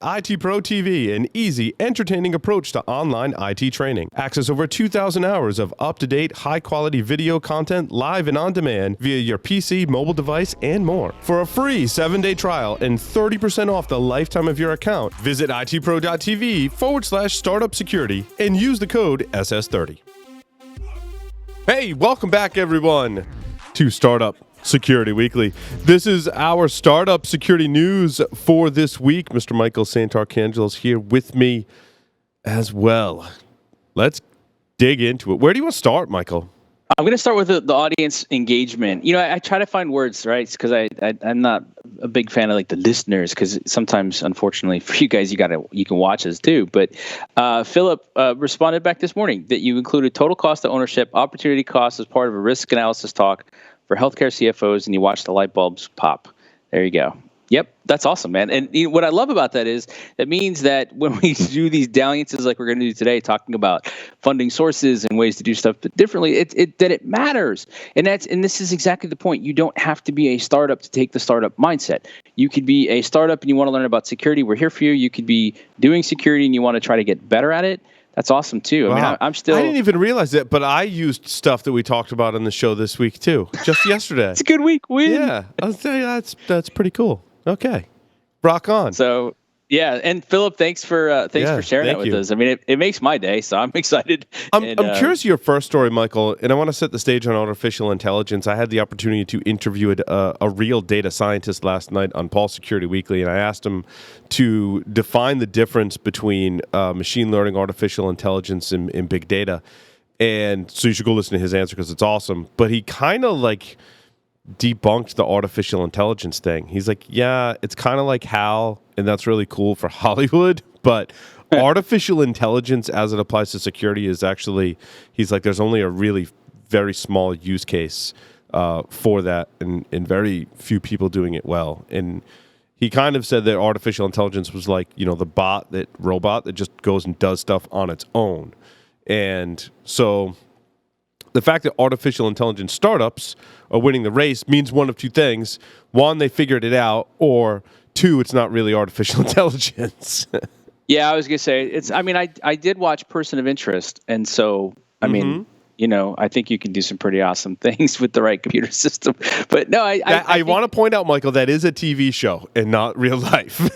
IT Pro TV, an easy, entertaining approach to online IT training. Access over 2,000 hours of up-to-date, high-quality video content live and on demand via your PC, mobile device, and more. For a free 7-day trial and 30% off the lifetime of your account, visit itpro.tv/startup security and use the code SS30. Hey, welcome back, everyone, to Startup Security Weekly. This is our startup security news for this week. Mr. Michael Santarcangelo's here with me as well. Let's dig into it. Where do you want to start, Michael? I'm going to start with the audience engagement. You know, I try to find words, right? Because I'm not a big fan of like the listeners, because sometimes, unfortunately, for you guys, you can watch us too. But Philip responded back this morning that you included total cost of ownership, opportunity cost as part of a risk analysis talk for healthcare CFOs, and you watch the light bulbs pop. There you go. Yep, that's awesome, man. And what I love about that is that means that when we do these dalliances like we're going to do today, talking about funding sources and ways to do stuff differently, that it matters. And this is exactly the point. You don't have to be a startup to take the startup mindset. You could be a startup and you want to learn about security. We're here for you. You could be doing security and you want to try to get better at it. That's awesome too. Wow. I mean, I didn't even realize it, but I used stuff that we talked about on the show this week too, just yesterday. It's a good week. Yeah, I'll tell you that's pretty cool. Okay, rock on. So yeah, and Philip, thanks for sharing that with us. I mean, it makes my day, so I'm excited. I'm curious your first story, Michael, and I want to set the stage on artificial intelligence. I had the opportunity to interview a real data scientist last night on Paul Security Weekly, and I asked him to define the difference between machine learning, artificial intelligence, and big data. And so you should go listen to his answer because it's awesome. But he kind of like debunked the artificial intelligence thing. He's like, yeah, it's kind of like HAL, and that's really cool for Hollywood, but artificial intelligence as it applies to security is actually, he's like, there's only a really very small use case for that, and very few people doing it well. And he kind of said that artificial intelligence was like, you know, the robot that just goes and does stuff on its own. And so the fact that artificial intelligence startups are winning the race means one of two things. One, they figured it out, or two, it's not really artificial intelligence. Yeah, I was going to say, I did watch Person of Interest, and so, I mean, you know, I think you can do some pretty awesome things with the right computer system. But no, I want to point out, Michael, that is a TV show and not real life.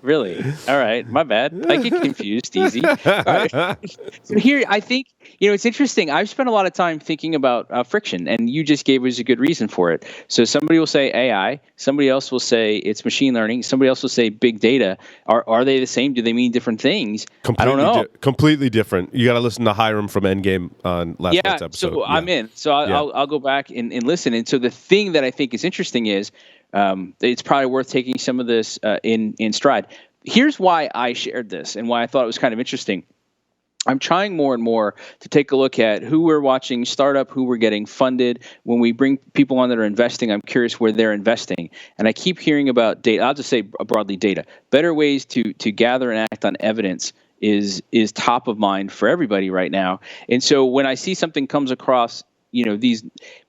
Really? All right, my bad. I get confused easy. All right. So here, I think, you know, it's interesting. I've spent a lot of time thinking about friction, and you just gave us a good reason for it. So somebody will say AI, somebody else will say it's machine learning, somebody else will say big data. Are they the same? Do they mean different things? I don't know. Completely different. You got to listen to Hiram from Endgame on last night's episode. So I'm in. So I'll go back and listen. And so the thing that I think is interesting is it's probably worth taking some of this in stride. Here's why I shared this and why I thought it was kind of interesting. I'm trying more and more to take a look at who we're watching startup, who we're getting funded. When we bring people on that are investing, I'm curious where they're investing. And I keep hearing about data. I'll just say broadly data. Better ways to gather and act on evidence is top of mind for everybody right now. And so when I see something comes across, you know,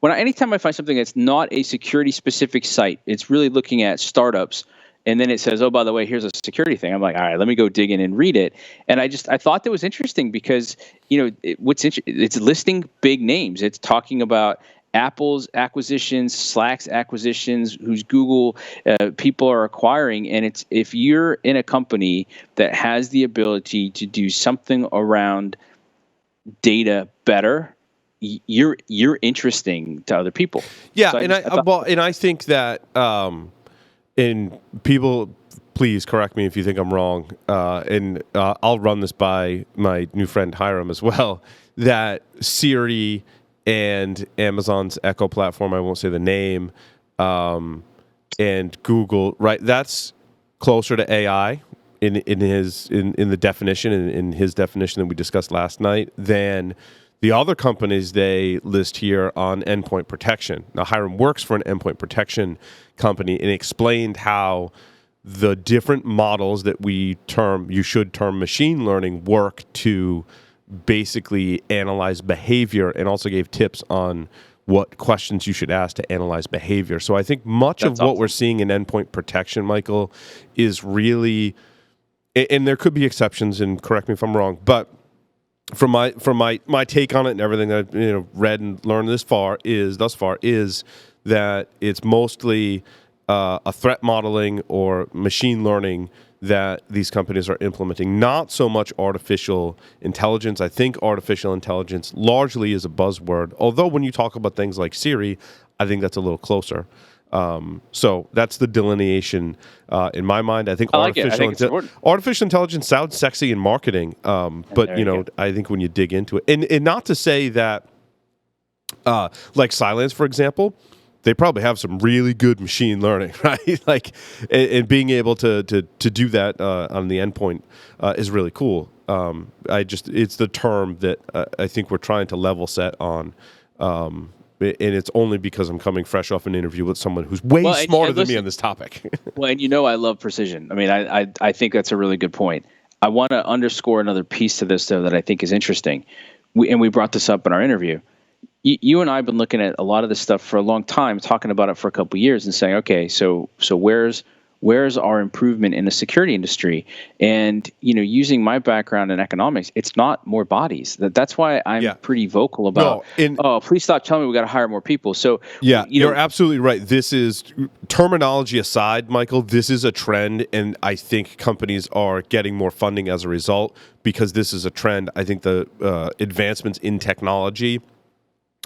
anytime I find something that's not a security specific site, it's really looking at startups. And then it says, oh, by the way, here's a security thing. I'm like, all right, let me go dig in and read it. And I thought that was interesting because, you know, it's listing big names. It's talking about Apple's acquisitions, Slack's acquisitions, whose Google people are acquiring. And it's if you're in a company that has the ability to do something around data better, you're interesting to other people. Yeah, so I think that and people, please correct me if you think I'm wrong, and I'll run this by my new friend Hiram as well, that Siri and Amazon's Echo platform, I won't say the name, and Google, right? That's closer to AI in the definition, in his definition that we discussed last night, than the other companies they list here on endpoint protection. Now, Hiram works for an endpoint protection company and explained how the different models that you should term machine learning work to basically analyze behavior, and also gave tips on what questions you should ask to analyze behavior. So I think much of what we're seeing in endpoint protection, Michael, is really, and there could be exceptions, and correct me if I'm wrong, but from my take on it and everything that I've read and learned thus far is that it's mostly a threat modeling or machine learning that these companies are implementing, not so much artificial intelligence. I think artificial intelligence largely is a buzzword, although when you talk about things like Siri, I think that's a little closer. So that's the delineation in my mind. I think artificial intelligence sounds sexy in marketing, but I think when you dig into it, and not to say that, like Cylance, for example, they probably have some really good machine learning, right? Like, and being able to do that on the endpoint is really cool. It's the term that I think we're trying to level set on. And it's only because I'm coming fresh off an interview with someone who's way smarter than me on this topic. Well, and I love precision. I mean, I think that's a really good point. I want to underscore another piece to this, though, that I think is interesting. We brought this up in our interview. You and I have been looking at a lot of this stuff for a long time, talking about it for a couple of years and saying, okay, so where's our improvement in the security industry? And, using my background in economics, it's not more bodies. That's why I'm pretty vocal about, please stop telling me we got to hire more people. So you're absolutely right. This is, terminology aside, Michael, this is a trend. And I think companies are getting more funding as a result because this is a trend. I think the advancements in technology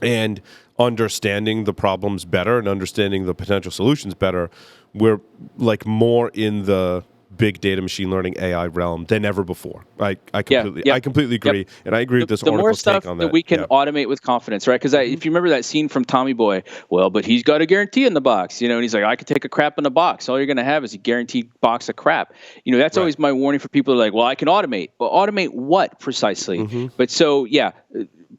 and understanding the problems better and understanding the potential solutions better, we're like more in the big data machine learning AI realm than ever before. I completely agree, and I agree with this article's take on that. The more stuff that we can automate with confidence, right? Because if you remember that scene from Tommy Boy, but he's got a guarantee in the box, and he's like, I could take a crap in the box. All you're going to have is a guaranteed box of crap. That's always my warning for people. Like, well, I can automate. Well, automate what precisely? Mm-hmm. But so,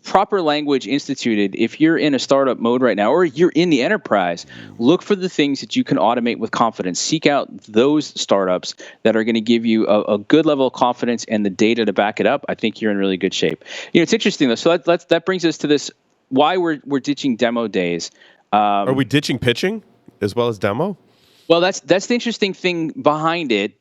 proper language instituted. If you're in a startup mode right now, or you're in the enterprise, look for the things that you can automate with confidence. Seek out those startups that are going to give you a good level of confidence and the data to back it up. I think you're in really good shape. It's interesting though. So that brings us to this: why we're ditching demo days. Are we ditching pitching as well as demo? Well, that's the interesting thing behind it.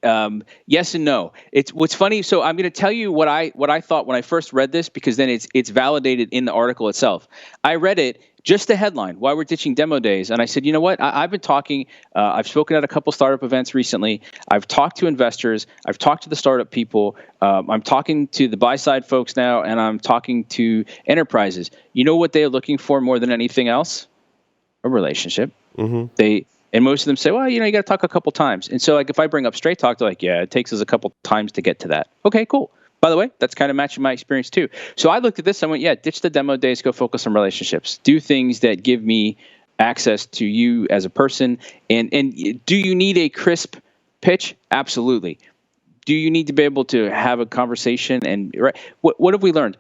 Yes and no. It's what's funny. So I'm going to tell you what I thought when I first read this, because then it's validated in the article itself. I read it, just the headline, why we're ditching demo days. And I said, you know what? I've been talking. I've spoken at a couple startup events recently. I've talked to investors. I've talked to the startup people. I'm talking to the buy side folks now, and I'm talking to enterprises. You know what they're looking for more than anything else? A relationship. Mm-hmm. And most of them say, well, you got to talk a couple times. And so, like, if I bring up straight talk, they're like, yeah, it takes us a couple times to get to that. Okay, cool. By the way, that's kind of matching my experience too. So I looked at this and went, ditch the demo days, go focus on relationships. Do things that give me access to you as a person. And do you need a crisp pitch? Absolutely. Do you need to be able to have a conversation? And what have we learned?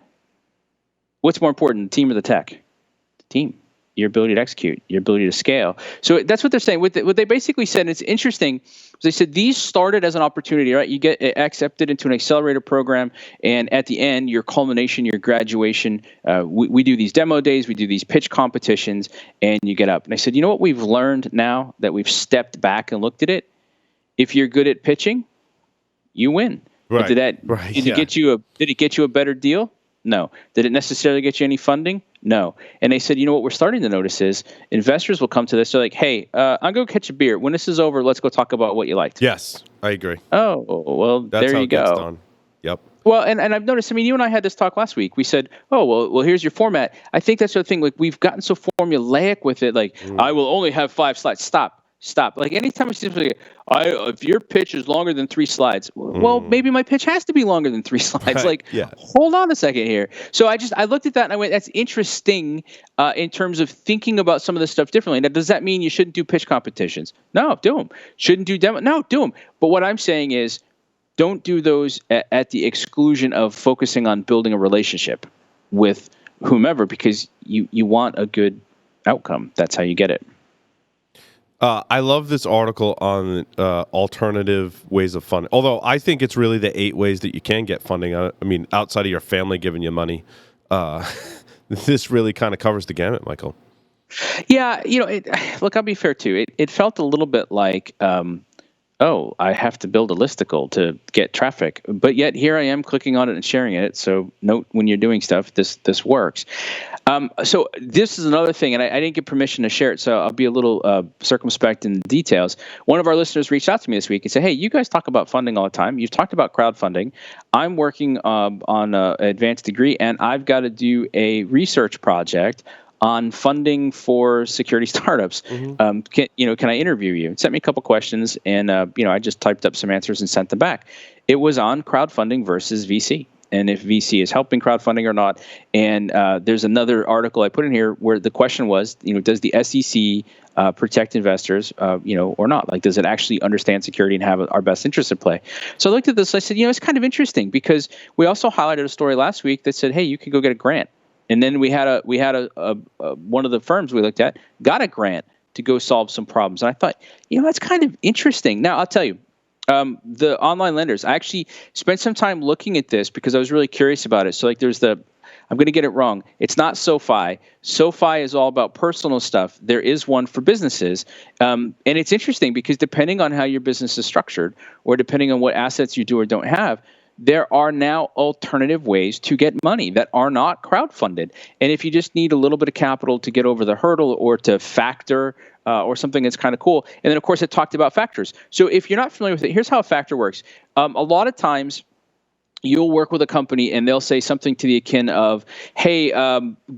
What's more important, the team or the tech? The team. Your ability to execute, your ability to scale. So that's what they're saying. What they basically said, and it's interesting, they said these started as an opportunity, right? You get accepted into an accelerator program, and at the end, your culmination, your graduation, we do these demo days, we do these pitch competitions, and you get up. And I said, you know what we've learned now that we've stepped back and looked at it? If you're good at pitching, you win. Right. Did it get you a better deal? No. Did it necessarily get you any funding? No. And they said, you know what we're starting to notice is investors will come to this. They're like, hey, I'm going to catch a beer. When this is over, let's go talk about what you liked. Yes, I agree. Oh, well, that's there how you it go. Gets done. Yep. Well, and I've noticed, you and I had this talk last week. We said, well, here's your format. I think that's the thing. Like, we've gotten so formulaic with it. Like, I will only have 5 slides. Stop. Like, anytime I see something, if your pitch is longer than 3 slides, well, maybe my pitch has to be longer than 3 slides. Right. Hold on a second here. So I looked at that and I went, that's interesting in terms of thinking about some of this stuff differently. Now, does that mean you shouldn't do pitch competitions? No, do them. Shouldn't do demo? No, do them. But what I'm saying is, don't do those at the exclusion of focusing on building a relationship with whomever, because you want a good outcome. That's how you get it. I love this article on alternative ways of funding. Although I think it's really the 8 ways that you can get funding. Outside of your family giving you money, this really kind of covers the gamut, Michael. Yeah, look, I'll be fair too. It felt a little bit like, oh, I have to build a listicle to get traffic, but yet here I am clicking on it and sharing it. So note when you're doing stuff, this works. So this is another thing, and I didn't get permission to share it, so I'll be a little circumspect in the details. One of our listeners reached out to me this week and said, "Hey, you guys talk about funding all the time. You've talked about crowdfunding. I'm working on an advanced degree, and I've got to do a research project on funding for security startups. Can I interview you?" Sent me a couple questions, and I just typed up some answers and sent them back. It was on crowdfunding versus VC, and if VC is helping crowdfunding or not. And there's another article I put in here where the question was, does the SEC protect investors, or not? Like, does it actually understand security and have our best interests at play? So I looked at this. I said, it's kind of interesting because we also highlighted a story last week that said, hey, you can go get a grant. And then we had a one of the firms we looked at got a grant to go solve some problems. And I thought, that's kind of interesting. Now, I'll tell you, the online lenders, I actually spent some time looking at this because I was really curious about it. So like there's I'm going to get it wrong. It's not SoFi. SoFi is all about personal stuff. There is one for businesses. And it's interesting because depending on how your business is structured or depending on what assets you do or don't have, there are now alternative ways to get money that are not crowdfunded. And if you just need a little bit of capital to get over the hurdle or to factor or something that's kind of cool. And then, of course, it talked about factors. So if you're not familiar with it, here's how a factor works. A lot of times, you'll work with a company and they'll say something to the akin of, hey,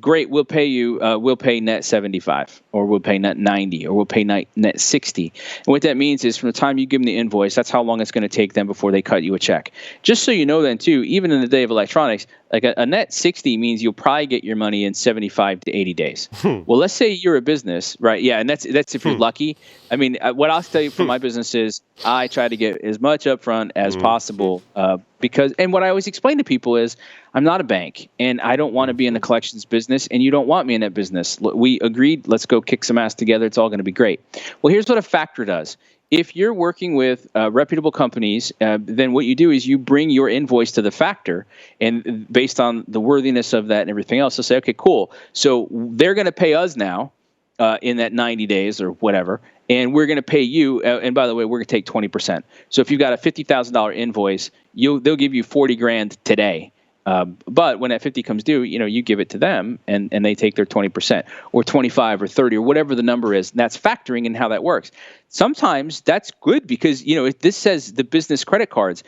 great, we'll pay net 75 or we'll pay net 90 or we'll pay net 60. And what that means is from the time you give them the invoice, that's how long it's going to take them before they cut you a check. Just so you know then too, even in the day of electronics, like a net 60 means you'll probably get your money in 75 to 80 days. Well, let's say you're a business, right? Yeah, and that's if you're lucky. I mean, what I'll tell you for my business is I try to get as much upfront as possible because, and what I always explain to people is I'm not a bank and I don't want to be in the collections business and you don't want me in that business. We agreed, let's go kick some ass together. It's all going to be great. Well, here's what a factor does. If you're working with reputable companies, then what you do is you bring your invoice to the factor, and based on the worthiness of that and everything else, they'll say, okay, cool. So they're going to pay us now in that 90 days or whatever, and we're going to pay you. And by the way, we're going to take 20%. So if you've got a $50,000 invoice, they'll give you $40,000 today. But when that 50 comes due, you give it to them and they take their 20% or 25 or 30 or whatever the number is. And that's factoring in how that works. Sometimes that's good because, if this says the business credit cards,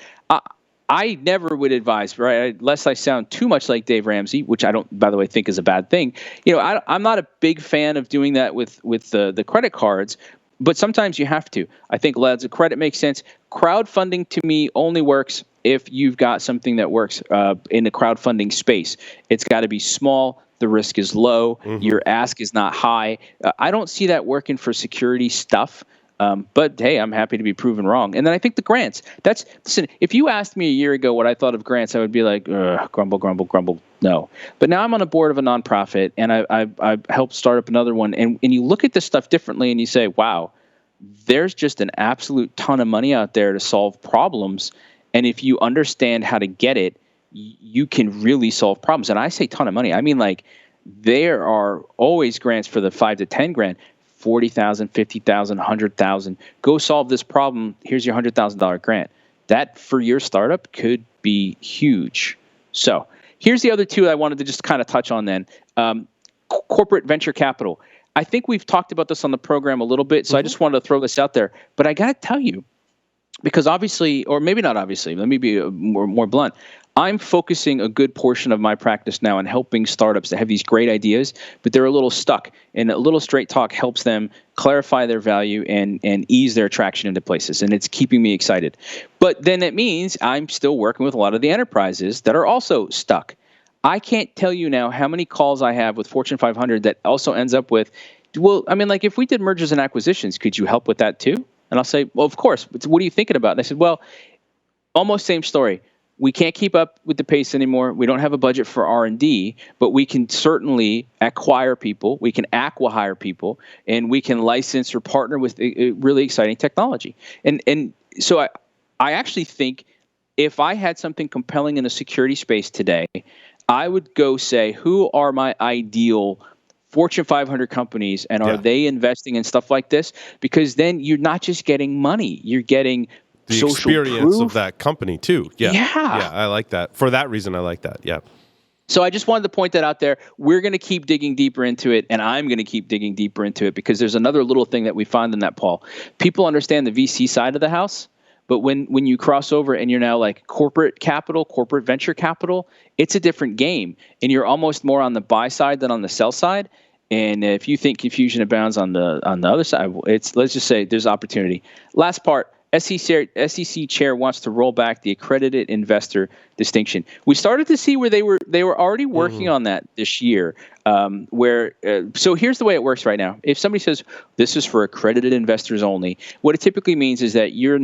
I never would advise, right, unless I sound too much like Dave Ramsey, which I don't, by the way, think is a bad thing. I'm not a big fan of doing that with the credit cards. But sometimes you have to. I think letters of credit makes sense. Crowdfunding to me only works if you've got something that works in the crowdfunding space. It's got to be small. The risk is low. Your ask is not high. I don't see that working for security stuff. But hey, I'm happy to be proven wrong. And then I think the grants. Listen, if you asked me a year ago what I thought of grants, I would be like, grumble, grumble, grumble. No. But now I'm on a board of a nonprofit, and I helped start up another one. And you look at this stuff differently, and you say, wow, there's just an absolute ton of money out there to solve problems. And if you understand how to get it, you can really solve problems. And I say ton of money. I mean, like, there are always grants for the 5 to 10 grand. 40,000, 50,000, 100,000. Go solve this problem. Here's your $100,000 grant. That for your startup could be huge. So here's the other two I wanted to just kind of touch on then. Corporate venture capital. I think we've talked about this on the program a little bit, so I just wanted to throw this out there. But I got to tell you, because obviously, or maybe not obviously, let me be more blunt. I'm focusing a good portion of my practice now on helping startups that have these great ideas, but they're a little stuck. And a little straight talk helps them clarify their value and ease their traction into places. And it's keeping me excited. But then it means I'm still working with a lot of the enterprises that are also stuck. I can't tell you now how many calls I have with Fortune 500 that also ends up with, well, I mean, like if we did mergers and acquisitions, could you help with that too? And I'll say, well, of course. What are you thinking about? And I said, well, almost same story. We can't keep up with the pace anymore. We don't have a budget for R&D, but we can certainly acquire people. We can acqui-hire people, and we can license or partner with really exciting technology. And so I actually think if I had something compelling in the security space today, I would go say, who are my ideal Fortune 500 companies, and are they investing in stuff like this? Because then you're not just getting money, you're getting the social experience proof of that company too. Yeah, I like that. For that reason, I like that. Yeah. So I just wanted to point that out there. We're going to keep digging deeper into it, and I'm going to keep digging deeper into it, because there's another little thing that we find in that, Paul. People understand the VC side of the house, but when you cross over and you're now like corporate capital, corporate venture capital, it's a different game, and you're almost more on the buy side than on the sell side. And if you think confusion abounds on the other side, let's just say there's opportunity. Last part. SEC chair wants to roll back the accredited investor distinction. We started to see where they were already working on that this year. So here's the way it works right now. If somebody says this is for accredited investors only, what it typically means is that you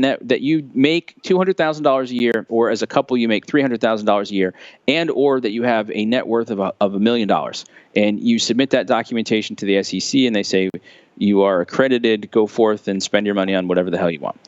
make $200,000 a year, or as a couple you make $300,000 a year, and or that you have a net worth of $1 million, and you submit that documentation to the SEC, and they say you are accredited. Go forth and spend your money on whatever the hell you want.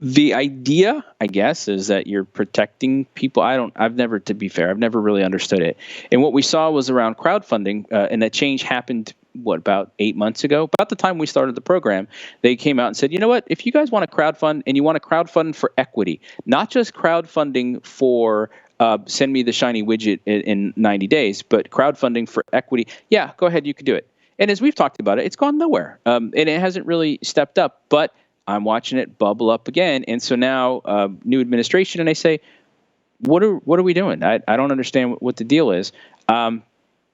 The idea, I guess, is that you're protecting people. To be fair, I've never really understood it. And what we saw was around crowdfunding, and that change happened, about 8 months ago? About the time we started the program, they came out and said, you know what, if you guys want to crowdfund, and you want to crowdfund for equity, not just crowdfunding for send me the shiny widget in 90 days, but crowdfunding for equity, yeah, go ahead, you can do it. And as we've talked about it, it's gone nowhere, and it hasn't really stepped up, but I'm watching it bubble up again. And so now new administration, and they say, what are we doing? I don't understand what the deal is.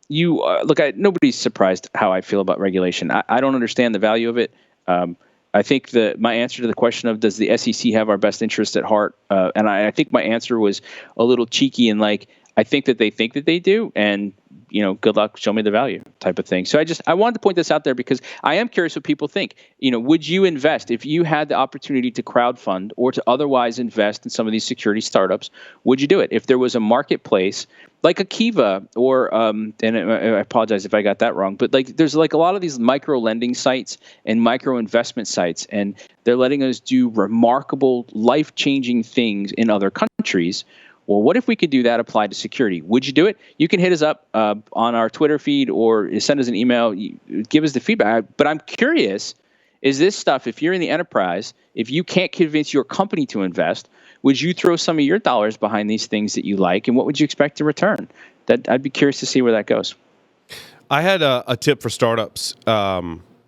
Nobody's surprised how I feel about regulation. I don't understand the value of it. I think my answer to the question of does the SEC have our best interest at heart, and I think my answer was a little cheeky and like, I think that they do, and good luck, show me the value type of thing. So I wanted to point this out there because I am curious what people think. Would you invest if you had the opportunity to crowdfund or to otherwise invest in some of these security startups? Would you do it if there was a marketplace like a Kiva or and I apologize if I got that wrong, but like there's like a lot of these micro lending sites and micro investment sites, and they're letting us do remarkable, life-changing things in other countries. Well, what if we could do that applied to security? Would you do it? You can hit us up on our Twitter feed or send us an email. Give us the feedback. But I'm curious, is this stuff, if you're in the enterprise, if you can't convince your company to invest, would you throw some of your dollars behind these things that you like, and what would you expect to return? I'd be curious to see where that goes. I had a tip for startups.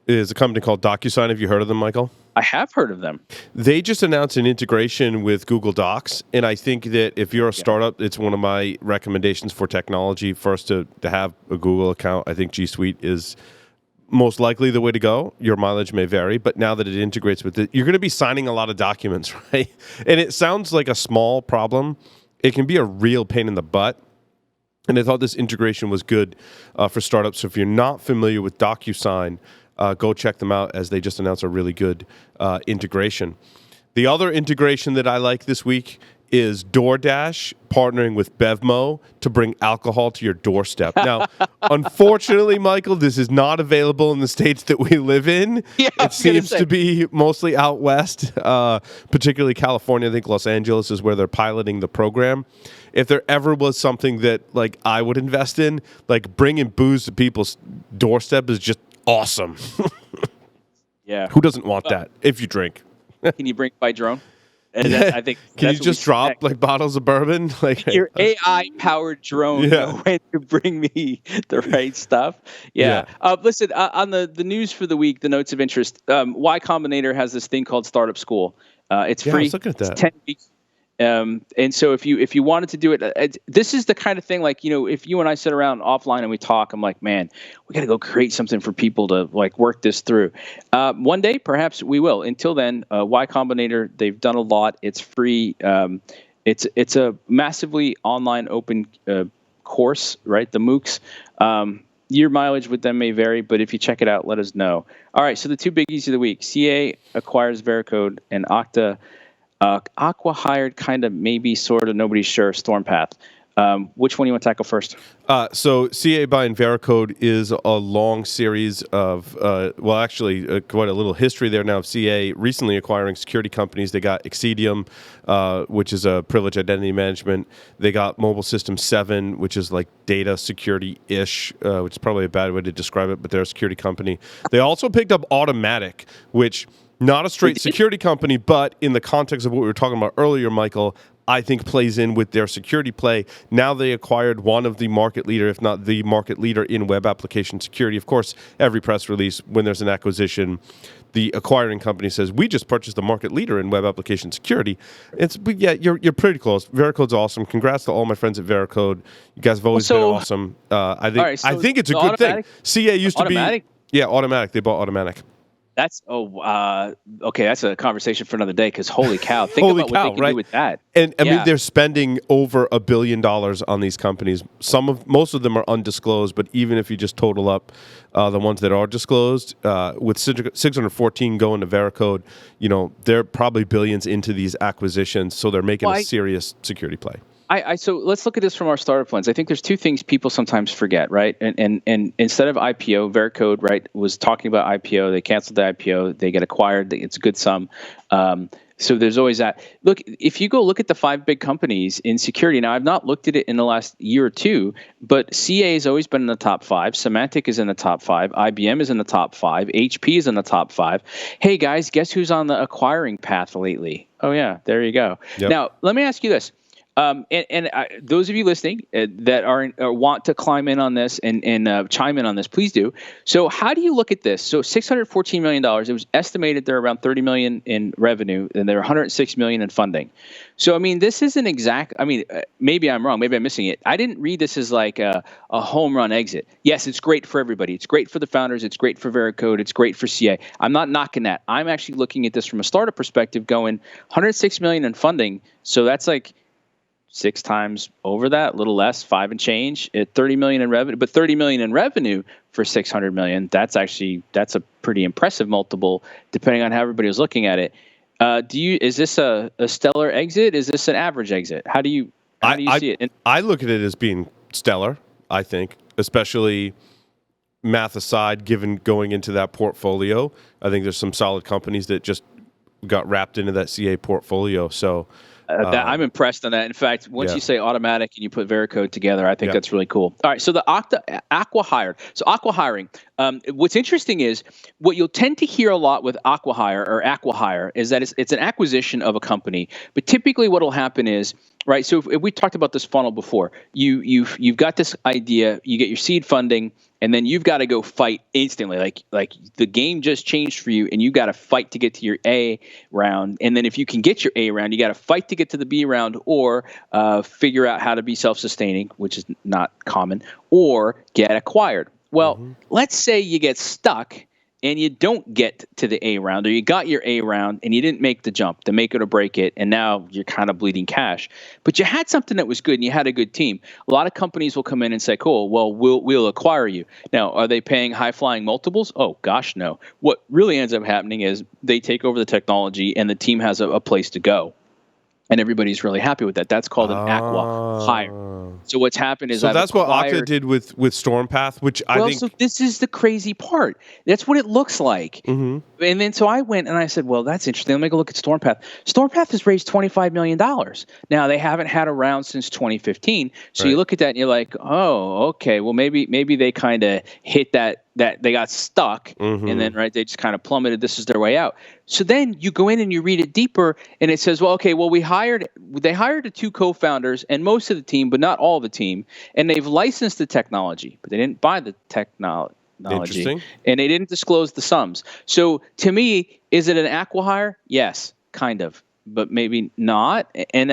Is a company called DocuSign. Have you heard of them, Michael? I have heard of them. They just announced an integration with Google Docs, and I think that if you're a startup, it's one of my recommendations for technology. First, to have a Google account. I think G Suite is most likely the way to go. Your mileage may vary, but now that it integrates with it, you're going to be signing a lot of documents, right? And it sounds like a small problem. It can be a real pain in the butt. And I thought this integration was good for startups. So if you're not familiar with DocuSign, go check them out, as they just announced a really good integration. The other integration that I like this week is DoorDash partnering with Bevmo to bring alcohol to your doorstep. Now, unfortunately, Michael, this is not available in the states that we live in. Yeah, it seems to be mostly out west, particularly California. I think Los Angeles is where they're piloting the program. If there ever was something that like I would invest in, like bringing booze to people's doorstep is just awesome. Yeah. Who doesn't want that if you drink? Can you bring it by drone? And I think can you just drop like bottles of bourbon? Like your AI-powered drone know when to bring me the right stuff. Yeah. Listen, on the news for the week, the notes of interest. Y Combinator has this thing called Startup School. It's free. I was looking at that. It's 10 weeks. And so if you wanted to do it, this is the kind of thing, like, if you and I sit around offline and we talk, I'm like, man, we got to go create something for people to like work this through. One day, perhaps we will. Until then, Y Combinator, they've done a lot. It's free. It's a massively online open course, right? The MOOCs. Your mileage with them may vary, but if you check it out, let us know. All right, so the two biggies of the week: CA acquires Veracode, and Okta. Aqua hired kind of, maybe, sort of, nobody's sure, Stormpath. Which one do you want to tackle first? So CA buying Veracode is a long series of, quite a little history there now of CA recently acquiring security companies. They got Exedium, which is a privileged identity management. They got Mobile Systems 7, which is like data security-ish, which is probably a bad way to describe it, but they're a security company. They also picked up Automatic, which not a straight security company, but in the context of what we were talking about earlier, Michael, I think plays in with their security play. Now they acquired one of the market leader, if not the market leader in web application security. Of course, every press release, when there's an acquisition, the acquiring company says, we just purchased the market leader in web application security. You're pretty close. Veracode's awesome. Congrats to all my friends at Veracode. You guys have always been awesome. I think it's a good thing. CA used to be... Yeah, Automatic. They bought Automatic. That's okay. That's a conversation for another day. Because holy cow, think about what they can do with that. And I mean, they're spending over $1 billion on these companies. Most of them are undisclosed, but even if you just total up the ones that are disclosed, with 614 going to Veracode, they're probably billions into these acquisitions. So they're making a serious security play. So let's look at this from our startup lens. I think there's two things people sometimes forget, right? And instead of IPO, Veracode, right, was talking about IPO. They canceled the IPO. They get acquired. It's a good sum. So there's always that. Look, if you go look at the 5 big companies in security, now I've not looked at it in the last year or two, but CA has always been in the top 5. Symantec is in the top 5. IBM is in the top 5. HP is in the top 5. Hey, guys, guess who's on the acquiring path lately? Oh, yeah, there you go. Yep. Now, let me ask you this. Those of you listening that want to climb in on this and chime in on this, please do. So how do you look at this? So $614 million, it was estimated they're around $30 million in revenue, and they're $106 million in funding. So, I mean, this isn't exact. I mean, maybe I'm wrong. Maybe I'm missing it. I didn't read this as like a home run exit. Yes, it's great for everybody. It's great for the founders. It's great for Veracode. It's great for CA. I'm not knocking that. I'm actually looking at this from a startup perspective going $106 million in funding. So that's like 6 times over that, a little less, 5 and change at $30 million in revenue, but $30 million in revenue for $600 million. That's a pretty impressive multiple, depending on how everybody was looking at it. Is this a stellar exit? Is this an average exit? How do you see it? I look at it as being stellar. I think, especially math aside, given going into that portfolio, I think there's some solid companies that just got wrapped into that CA portfolio. So. I'm impressed on that. In fact, once you say Automatic and you put Veracode together, I think that's really cool. All right, so the acqui-hire. So acqui-hiring. What's interesting is what you'll tend to hear a lot with acqui-hire is that it's an acquisition of a company. But typically, what will happen is, right? So if we talked about this funnel before. You've got this idea. You get your seed funding. And then you've got to go fight instantly. Like the game just changed for you, and you got to fight to get to your A round. And then if you can get your A round, you got to fight to get to the B round, or figure out how to be self-sustaining, which is not common, or get acquired. Well, let's say you get stuck and you don't get to the A round, or you got your A round and you didn't make the jump to make it or break it, and now you're kind of bleeding cash. But you had something that was good and you had a good team. A lot of companies will come in and say, cool, well, we'll acquire you. Now, are they paying high-flying multiples? Oh, gosh, no. What really ends up happening is they take over the technology and the team has a place to go. And everybody's really happy with that. That's called an acqui-hire. So what's happened is that's what Okta did with Stormpath, which I think. So this is the crazy part. That's what it looks like. And then so I went and I said, well, that's interesting. Let me go look at Stormpath. Stormpath has raised $25 million. Now they haven't had a round since 2015. So you look at that and you're like, oh, okay. Well, maybe they kind of hit that they got stuck, and then they just kind of plummeted. This is their way out. So then you go in and you read it deeper, and it says, well, okay, well they hired the 2 co-founders and most of the team, but not all the team, and they've licensed the technology, but they didn't buy the technology, and they didn't disclose the sums. So to me, is it an acqui-hire? Yes, kind of, but maybe not. And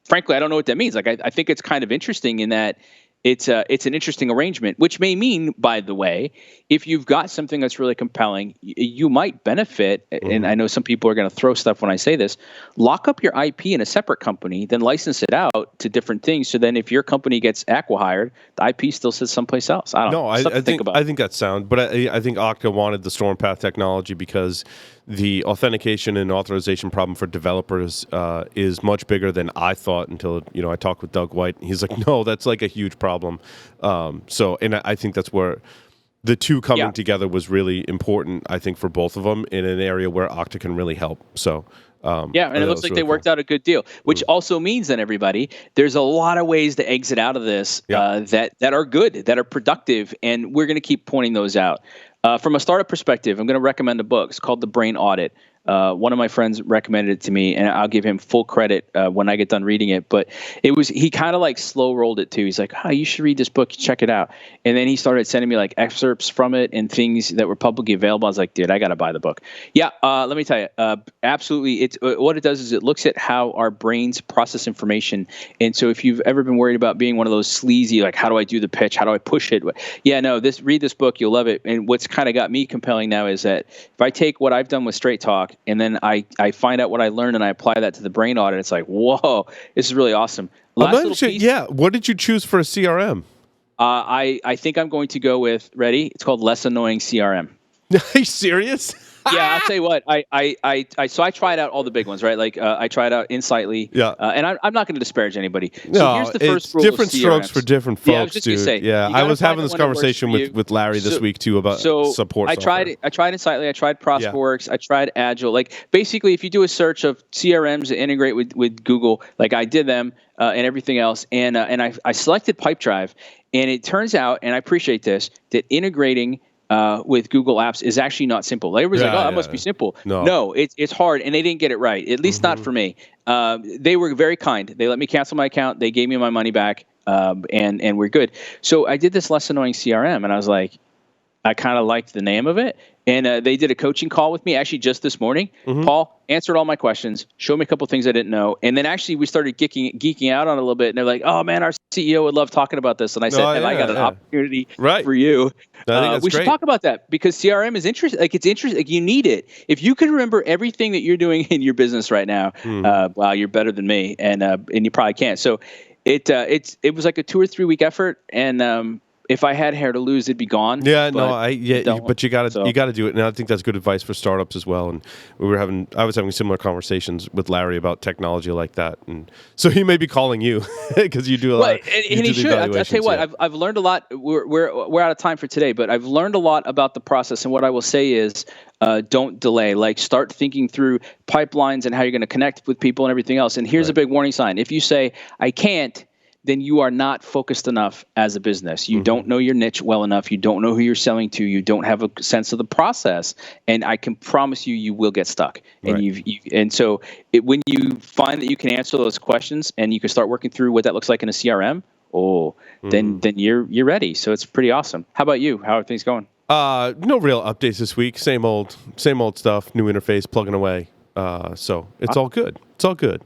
frankly, I don't know what that means. Like I think it's kind of interesting in that. It's an interesting arrangement, which may mean, by the way, if you've got something that's really compelling, you might benefit. And I know some people are going to throw stuff when I say this. Lock up your IP in a separate company, then license it out to different things. So then, if your company gets acqui-hired, the IP still sits someplace else. I don't know. I think that's sound. But I think Okta wanted the Stormpath technology because the authentication and authorization problem for developers is much bigger than I thought until, I talked with Doug White. He's like, no, that's like a huge problem. And I think that's where the two coming together was really important, I think, for both of them in an area where Okta can really help. So, and it looks like they worked out a good deal, which also means then, everybody, there's a lot of ways to exit out of this that are good, that are productive, and we're going to keep pointing those out. From a startup perspective, I'm going to recommend a book. It's called The Brain Audit. One of my friends recommended it to me, and I'll give him full credit when I get done reading it. But he kind of like slow rolled it too. He's like, you should read this book, check it out. And then he started sending me like excerpts from it and things that were publicly available. I was like, dude, I got to buy the book. Yeah, let me tell you, absolutely. What it does is it looks at how our brains process information. And so if you've ever been worried about being one of those sleazy, like, how do I do the pitch? How do I push it? Yeah, no, read this book. You'll love it. And what's kind of got me compelling now is that if I take what I've done with Straight Talk and then I find out what I learned and I apply that to the Brain Audit, it's like, whoa, this is really awesome. What did you choose for a CRM? I think I'm going to go with, ready? It's called Less Annoying CRM. Are you serious? Yeah, I'll tell you what. So I tried out all the big ones, right? Like I tried out Insightly. Yeah. And I'm not going to disparage anybody. So here's the first rule different of strokes for different folks, yeah, I was just dude. Say, I was having this conversation with Larry this week too about support. I tried Insightly. I tried ProsperWorks. I tried Agile. Like basically, if you do a search of CRMs that integrate with Google, like I did them and everything else, and I selected Pipedrive, and it turns out, and I appreciate this, that integrating with Google Apps is actually not simple. Everybody's like, that must be simple. No, it's hard, and they didn't get it right, at least not for me. They were very kind. They let me cancel my account. They gave me my money back, and we're good. So I did this Less Annoying CRM, and I was like, I kind of liked the name of it. And they did a coaching call with me actually just this morning. Paul answered all my questions, showed me a couple of things I didn't know. And then actually we started geeking out on it a little bit. And they're like, oh, man, our CEO would love talking about this. And I said, I got an opportunity for you. We should talk about that because CRM is interesting. Like, it's interesting. Like, you need it. If you could remember everything that you're doing in your business right now, wow, you're better than me. And you probably can't. So it was like a 2 or 3 week effort. And if I had hair to lose, it'd be gone. Yeah, but you got to do it, and I think that's good advice for startups as well. And I was having similar conversations with Larry about technology like that, and so he may be calling you because you do a lot. And he should. I'll tell you what, I've learned a lot. We're out of time for today, but I've learned a lot about the process. And what I will say is, don't delay. Like, start thinking through pipelines and how you're going to connect with people and everything else. And here's a big warning sign: if you say I can't, then you are not focused enough as a business. You don't know your niche well enough. You don't know who you're selling to. You don't have a sense of the process. And I can promise you will get stuck. And so when you find that you can answer those questions and you can start working through what that looks like in a CRM, then you're ready. So it's pretty awesome. How about you? How are things going? No real updates this week. Same old stuff. New interface, plugging away. So it's all good. It's all good.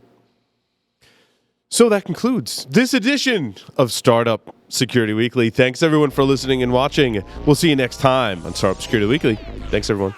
So that concludes this edition of Startup Security Weekly. Thanks, everyone, for listening and watching. We'll see you next time on Startup Security Weekly. Thanks, everyone.